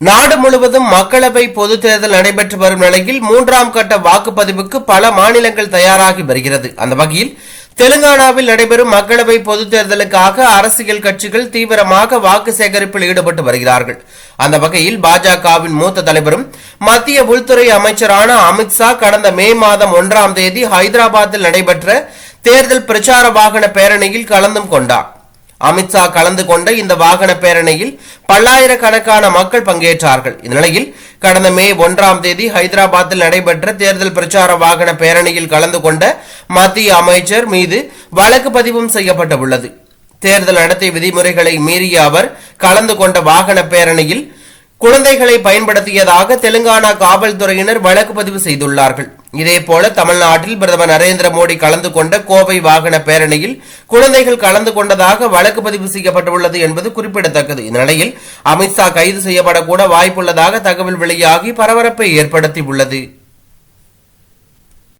நாடு முழுவதும் மக்களவை பொதுத் தேர்தல் நடைபெற்று வரும் நிலையில் 3ஆம் கட்ட வாக்குப்பதிவுக்கு பல மாநிலங்கள் தயாராகி வருகிறது. அந்த வகையில் தெலுங்கானாவில் நடைபெறும் மக்களவை பொதுத் தேர்தலுக்காக அரசியல் கட்சிகள் தீவிரமாக வாக்கு சேகரிப்பில் ஈடுபட்டு வருகிறார்கள். அந்த வகையில் பாஜகவின் மூத்த தலைவரும் மத்திய உள்துறை அமைச்சரான அமித்ஷா கடந்த மே மாதம் 1ஆம் தேதி ஹைதராபாத்தில் நடைபெற்ற தேர்தல் பிரச்சார வாகன பேரணியில் கலந்து கொண்டார். அமித்ஷா கலந்து கொண்ட இந்த வாகன பேரணியில் பல்லாயிரக்கணக்கான மக்கள் பங்கேற்றார்கள். இந்நிலையில் கடந்த மே 1ஆம் தேதி ஹைதராபாத்தில் நடைபெற்ற தேர்தல் பிரச்சார வாகன பேரணியில் கலந்து கொண்ட மத்திய அமைச்சர் மீது வழக்கு பதிவும் செய்யப்பட்டுள்ளது. தேர்தல் நடத்தை விதிமுறைகளை மீறிய அவர் கலந்து கொண்ட வாகன பேரணியில் குழந்தைகளை பயன்படுத்தியதாக தெலுங்கானா காவல்துறையினர் வழக்கு பதிவு செய்துள்ளார்கள். இதேபோல தமிழ்நாட்டில் பிரதமர் நரேந்திர மோடி கலந்து கொண்ட கோவை வாகன பேரணியில் குழந்தைகள் கலந்து கொண்டதாக வழக்கு பதிவு செய்யப்பட்டுள்ளது என்பது குறிப்பிடத்தக்கது. இந்நிலையில் அமித்ஷா கைது செய்யப்படக்கூட வாய்ப்புள்ளதாக தகவல் வெளியாகி பரபரப்பை ஏற்படுத்தியுள்ளது.